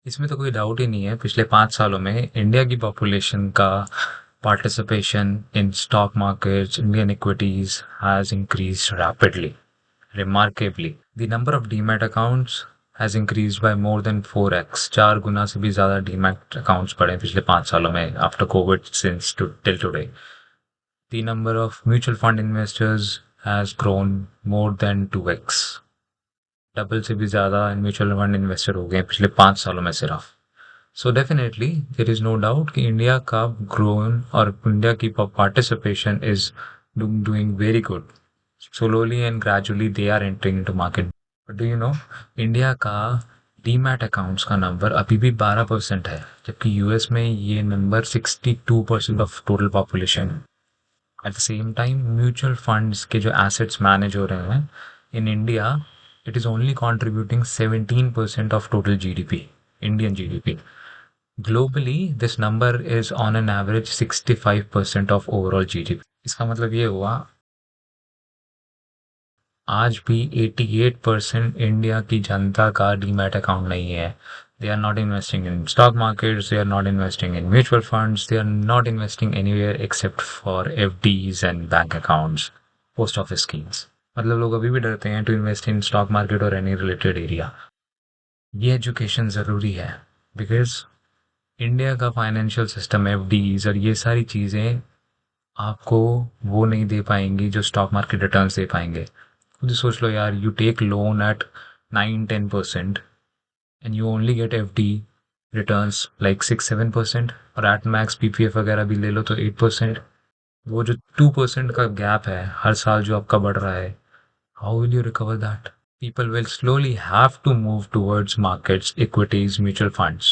इसमें तो कोई डाउट ही नहीं है, पिछले 5 सालों में इंडिया की पॉपुलेशन का participation in stock markets, Indian equities has increased rapidly, remarkably. The number of demat accounts has increased by more than 4x, 4 गुना से भी ज्यादा डीमैट अकाउंट्स बढ़े पिछले 5 सालों में after Covid since till today. The number of mutual fund investors has grown more than 2x, double से भी ज्यादा म्यूचुअल फंड इन्वेस्टर हो गए पिछले 5 सालों में सिर्फ। So definitely there is no doubt कि इंडिया का ग्रोन और इंडिया की participation is doing very good. Slowly and gradually they are entering into market. But do you know, India का डीमैट अकाउंट्स का नंबर अभी भी 12% है, जबकि यूएस में ये number 62% of total population. At the same time mutual funds के जो एसेट्स मैनेज हो रहे हैं in India, it is only contributing 17% of total GDP, Indian GDP. Globally, this number is on an average 65% of overall GDP. इसका मतलब ये हुआ, आज भी 88% इंडिया की जनता का डीमैट अकाउंट नहीं है। They are not investing in stock markets, they are not investing in mutual funds, they are not investing anywhere except for FDs and bank accounts, post office schemes. मतलब लोग अभी भी डरते हैं to invest in stock market और any related area. ये education ज़रूरी है, बिकॉज इंडिया का फाइनेंशियल सिस्टम, एफडीज और ये सारी चीज़ें आपको वो नहीं दे पाएंगी जो स्टॉक मार्केट रिटर्न्स दे पाएंगे। खुद ही सोच लो यार, you take loan at 9-10% and you only get FD returns like 6-7%, और एट मैक्स पीपीएफ वगैरह भी ले लो तो 8%। वो जो 2% का गैप है हर साल जो आपका बढ़ रहा है, how will you recover that? People will slowly have to move towards markets, equities, mutual funds.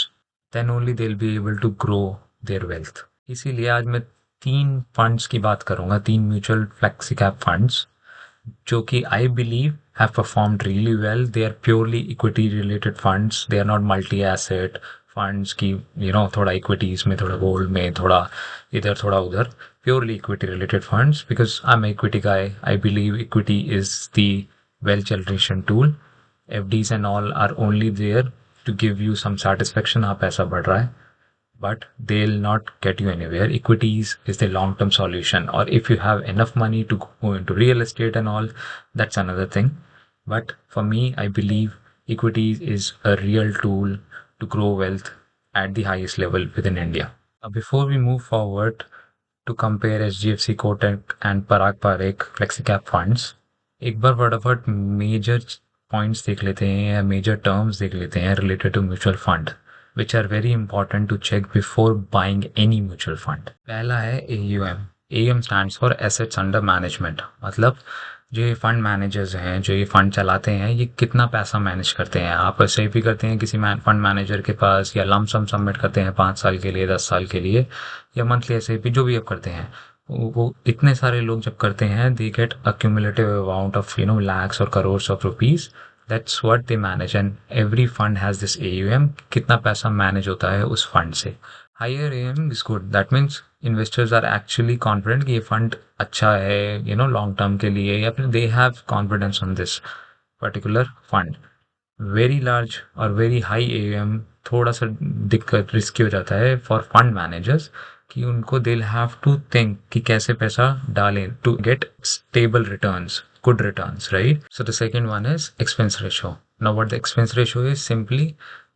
Then only they'll be able to grow their wealth. इसीलिए आज मैं 3 फंड्स की बात करूंगा, 3 म्यूचुअल फ्लेक्सी कैप फंड्स जो कि I believe have performed really well. They are purely equity related funds. They are not multi asset funds की थोड़ा इक्विटीज में, थोड़ा गोल्ड में, थोड़ा इधर थोड़ा उधर। Purely equity related funds, because I'm an equity guy. I believe equity is the wealth generation tool. FDs and all are only there to give you some satisfaction, हाँ पैसा बढ़ रहा है, but they'll not get you anywhere. Equities is the long term solution, or if you have enough money to go into real estate and all, that's another thing. But for me, I believe equities is a real tool to grow wealth at the highest level within India. Now, before we move forward to compare HDFC Kotak and Parag Parikh FlexiCap funds, एक बार फटाफट major points देख लेते हैं या major terms देख लेते हैं related to mutual fund, which are very important to check before buying any mutual fund. पहला है AUM. AUM stands for Assets Under Management. मतलब जो ये फंड मैनेजर्स हैं, जो ये फंड चलाते हैं, ये कितना पैसा मैनेज करते हैं। आप ऐसे भी करते हैं किसी फंड मैनेजर के पास, या लम सम सबमिट करते हैं 5 साल के लिए, 10 साल के लिए, या मंथली ऐसे भी जो भी आप करते हैं, वो इतने सारे लोग जब करते हैं, they get accumulative amount of lakhs और crore of rupees. That's what they manage, and every fund has this AUM, कितना पैसा मैनेज होता है उस फंड से। Higher AUM is good, that means investors are actually confident कि ये फंड अच्छा है लॉन्ग टर्म के लिए, या फिर they have confidence on this particular fund. Very large और वेरी हाई AUM थोड़ा सा दिक्कत, रिस्की हो जाता है फॉर फंड मैनेजर्स, कि उनको दे हैव टू थिंक कि कैसे पैसा डालें to get stable returns, good returns, right? So the second one is expense ratio. Now what the expense ratio is, simply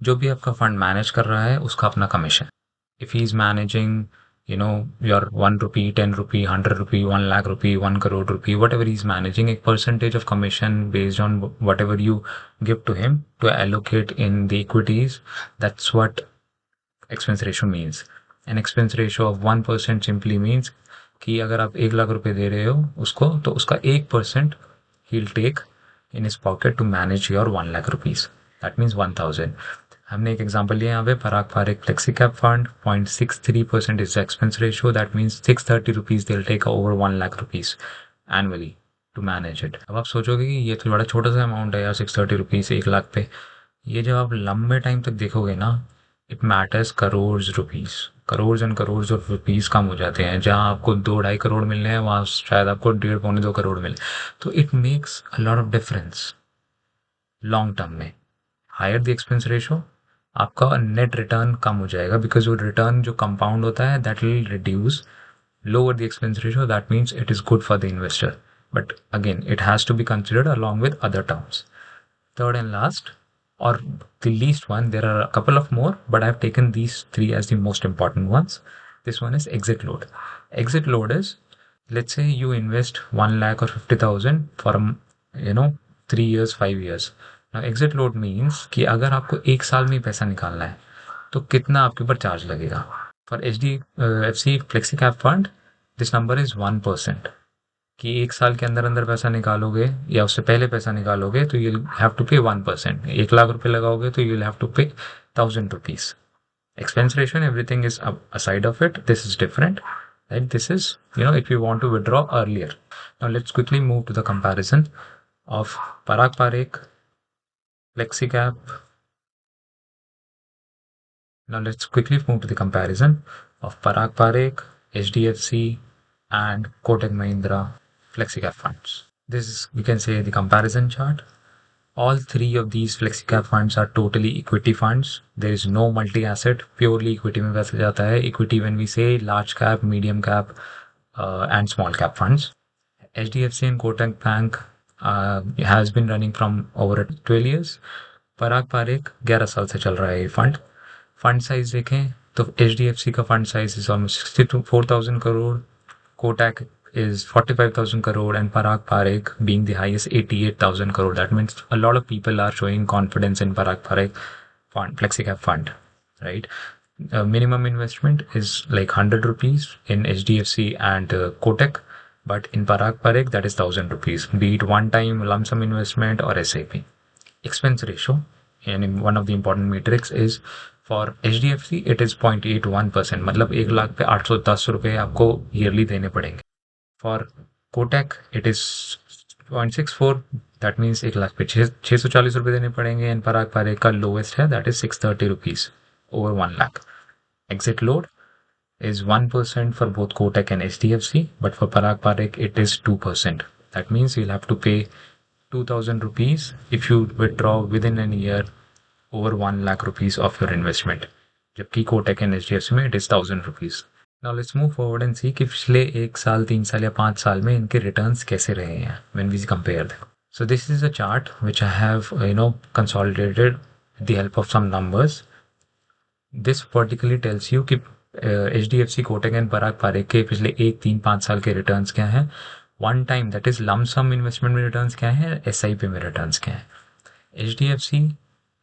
जो भी आपका फंड मैनेज कर रहा है उसका अपना commission. If he is managing your 1 rupee, 10 rupee, 100 rupee, 1 lakh rupee, 1 crore rupee, whatever he is managing, a percentage of commission based on whatever you give to him to allocate in the equities, that's what expense ratio means. An expense ratio of 1% simply means कि अगर आप 1 लाख रुपए दे रहे हो उसको, तो उसका 1% he'll take in his pocket to manage your 1 lakh rupees, that means 1000। हमने एक एग्जांपल लिया यहाँ पे, Parag Parikh flexi cap fund, 0.63% is expense ratio, that means 630 rupees they take over 1 lakh rupees annually to manage it. अब आप सोचोगे कि ये तो बड़ा छोटा सा अमाउंट है यार, 630 रुपीज 1 लाख पे। ये जब आप लंबे टाइम तक देखोगे ना, it matters crore rupees, crore and crore of rupees कम हो जाते हैं। जहां आपको 2-2.5 करोड़ मिलने हैं, वहां शायद आपको 1.5-2 करोड़ मिले। तो it makes a lot of difference long term में। हायर द एक्सपेंस रेशो, आपका नेट रिटर्न कम हो जाएगा, बिकॉज वो रिटर्न जो कंपाउंड होता है that will reduce, lower the expense ratio. That means it is good for the investor, but again it has to be considered along with other terms. Third and last, or the least one, there are a couple of more, but I've taken these three as the most important ones. This one is exit load. Exit load is, let's say you invest 1 lakh or 50,000 for 3 years, 5 years. Now exit load means कि अगर आपको एक साल में पैसा निकालना है तो कितना आपके ऊपर चार्ज लगेगा. For HDFC flexi cap fund this number is 1%. कि एक साल के अंदर अंदर पैसा निकालोगे या उससे पहले पैसा निकालोगे तो यू हैव टू पे 1%. 1 लाख रुपए लगाओगे तो यू हैव टू पे 1,000 rupees. Expense ratio and everything is aside of it. This is different. Right? This is, if you want to withdraw earlier. Now let's quickly move to the comparison of Parag Parikh, FlexiCap. Now let's quickly move to the comparison of Parag Parikh, HDFC, and Kotak Mahindra FlexiCap funds. This is, we can say, the comparison chart. All three of these FlexiCap funds are totally equity funds. There is no multi-asset, purely equity में पैसा जाता है. Equity when we say large cap, medium cap, and small cap funds. HDFC and Kotak Bank has been running from over 12 years. Parag Parikh 11 साल से चल रहा है ये फंड. फंड साइज देखें तो HDFC का fund size is almost 64,000 crore, Kotak is 45,000 crore, and Parag Parikh being the highest 88,000 crore. That means a lot of people are showing confidence in Parag Parikh fund, FlexiCap fund, right? Minimum investment is like 100 rupees in HDFC and Kotak, but in Parag Parikh that is 1,000 rupees, be it one time lump sum investment or SIP. Expense ratio, and one of the important metrics is for HDFC it is 0.81%. मतलब 1 लाख पे 810 रुपये आपको yearly देने पड़ेंगे. For Kotak it is 0.64, that means 1 lakh पे 640 रुपये देने पड़ेंगे. एंड पराग पारेख का लोएस्ट है, that is 630 rupees over 1 lakh. Exit load is 1% for both Kotak and HDFC, but for Parag Parikh it is 2%. That means you'll have to pay 2,000 rupees if you withdraw within a year over 1 lakh rupees of your investment. जबकि Kotak and HDFC में it is 1,000 rupees. Now let's move forward and see कि पिछले 1 साल, 3 साल या 5 साल में इनके returns कैसे रहे हैं when we compare them. So this is a chart which I have consolidated with the help of some numbers. This particularly tells you कि HDFC, Kotak and Parag Parikh के पिछले 1, 3, 5 साल के returns क्या हैं. One time, that is lump sum investment में returns क्या हैं, SIP में returns क्या हैं. HDFC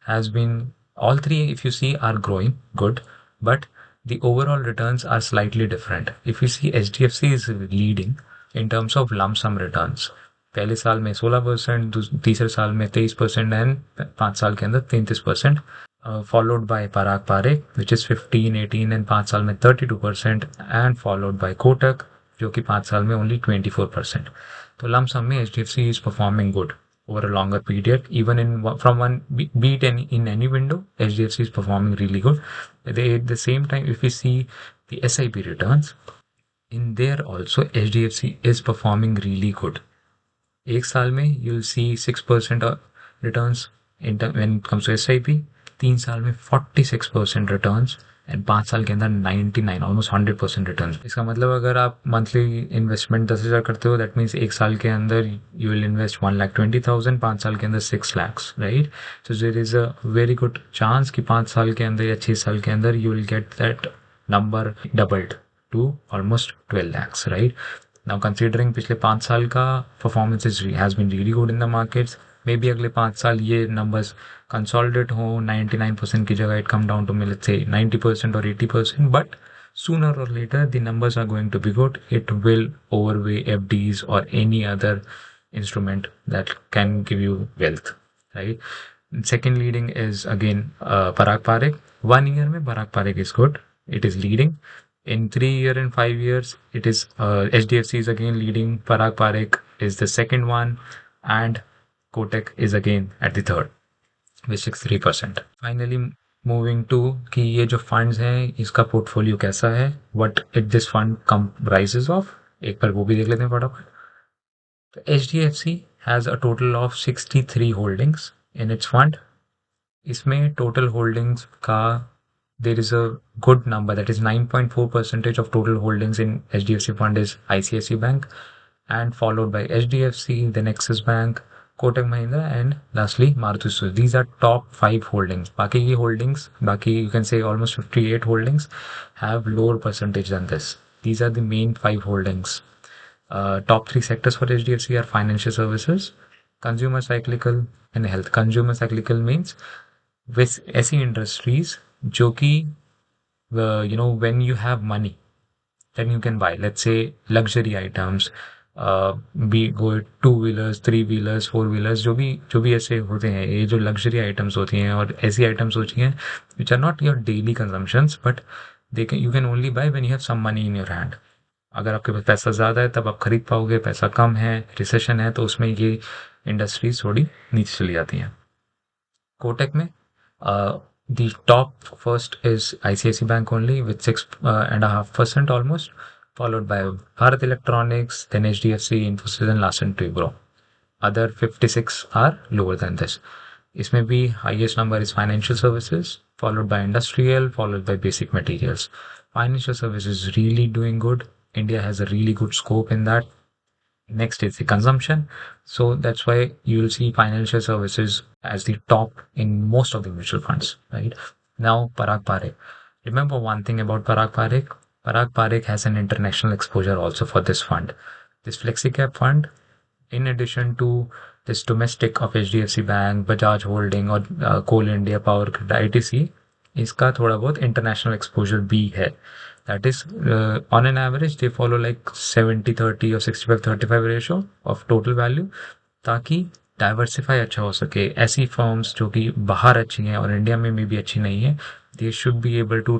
has been, all three if you see are growing good, but the overall returns are slightly different. If you see HDFC is leading in terms of lump sum returns. पहले साल में 16%, तीसरे साल में 23% and 5 साल के अंदर 33%, followed by Parag Parikh which is 15, 18 and 5 साल में 32%, एंड followed by Kotak जो कि 5 साल में only 24%. तो lump sum में HDFC is performing good over a longer period. Even from one beat in any window, HDFC is performing really good. At the same time, if we see the SIP returns, in there also HDFC is performing really good. एक साल में you'll see 6% returns when it comes to SIP. 3 साल में 46% returns, and 5 साल के अंदर 99, almost 100% return. इसका मतलब अगर आप मंथली इन्वेस्टमेंट 10,000 करते हो, दैट मीन्स 1 साल के अंदर यू विल इन्वेस्ट 1,20,000, 5 साल के अंदर 6 lakhs, right. So there is a very good chance कि 5 साल के अंदर या 6 साल के अंदर you will get that number doubled to almost 12 lakhs, right. Now considering पिछले 5 साल का performance has been really good in the markets. Maybe अगले 5 साल ये नंबर्स कंसोलिडेट हो, 99% की जगह it come down to let's say 90% or 80%, but sooner or later the numbers are going to be good. It will overweigh FDs or any other instrument that can give you wealth, right? Second leading is again Parag Parikh. 1 year में Parag Parikh is good. It is leading. In 3 year and 5 years, it is HDFC is again leading. Parag Parikh is the second one, and Kotak is again at the third with 63%. Finally, moving to कि ये जो funds हैं इसका portfolio कैसा है, what this fund comprises of, एक बार वो भी देख लेते हैं फटाफट. तो HDFC has a total of 63 holdings in its fund. इसमें टोटल होल्डिंग्स का there is a good number, that is 9.4% of total holdings in HDFC fund is ICICI Bank, and followed by HDFC, then Axis Bank, Kotak Mahindra, and lastly Maruti Suzuki. These are top 5 holdings. बाकी की holdings, बाकी you can say almost 58 holdings have lower percentage than this. These are the main 5 holdings. Top 3 sectors for HDFC are financial services, consumer cyclical, and health. Consumer cyclical means with ऐसी industries जो कि when you have money, then you can buy, let's say, luxury items, be go two wheelers, three wheelers, four wheelers, जो भी ऐसे होते हैं, ये जो लग्जरी आइटम्स होती हैं और ऐसी आइटम्स होती हैं which are not your daily consumptions, but they can you can only buy when you have some money in your hand. अगर आपके पास पैसा ज़्यादा है तब आप खरीद पाओगे, पैसा कम है, रिसेशन है, तो उसमें ये इंडस्ट्रीज थोड़ी नीचे चली जाती हैं. कोटक में the top first is ICICI Bank only with 6.5% almost, followed by Bharat Electronics, then HDFC, Infosys, and Larsen Toubro. Other 56 are lower than this. इसमें भी highest number is financial services, followed by industrial, followed by basic materials. Financial services is really doing good. India has a really good scope in that. Next is the consumption. So that's why you will see financial services as the top in most of the mutual funds, right? Now, Parag Parikh. Remember one thing about Parag Parikh. Parag Parikh has an international exposure also for this fund. This FlexiCap fund, in addition to this domestic of HDFC Bank, Bajaj Holding और Coal India, Power Grid, ITC, इसका थोड़ा बहुत international exposure भी है. That is on an average they follow like 70-30 और 65-35 ratio of total value, ताकि diversify अच्छा हो सके. ऐसी फर्म्स जो कि बाहर अच्छी हैं और इंडिया में भी अच्छी नहीं है, they should be able to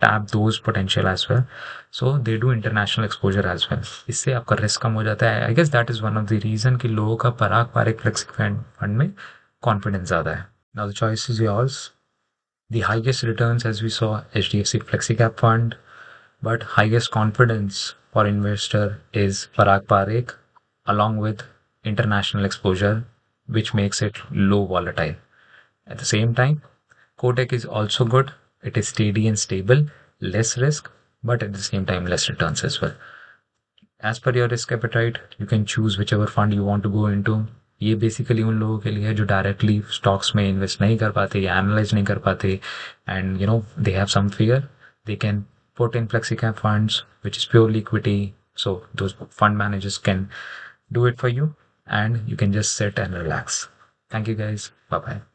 tap those potential as well. So they do international exposure as well. इससे आपका रिस्क कम हो जाता है. I guess that is one of the reason कि लोगों का पराग पारिक फ्लेक्सी फंड में कॉन्फिडेंस ज़्यादा है. Now the choice is yours. The highest returns, as we saw, HDFC FlexiCap Fund, but highest confidence for investor is Parag Parikh, along with international exposure, which makes it low volatile. At the same time, Kotak is also good. It is steady and stable, less risk, but at the same time less returns as well. As per your risk appetite, you can choose whichever fund you want to go into. ये basically उन लोगों के लिए है जो directly stocks में invest नहीं कर पाते या एनालाइज नहीं कर पाते, and they have some fear, they can put in flexi cap funds which is purely equity. So those fund managers can do it for you, and you can just sit and relax. Thank you guys. Bye bye.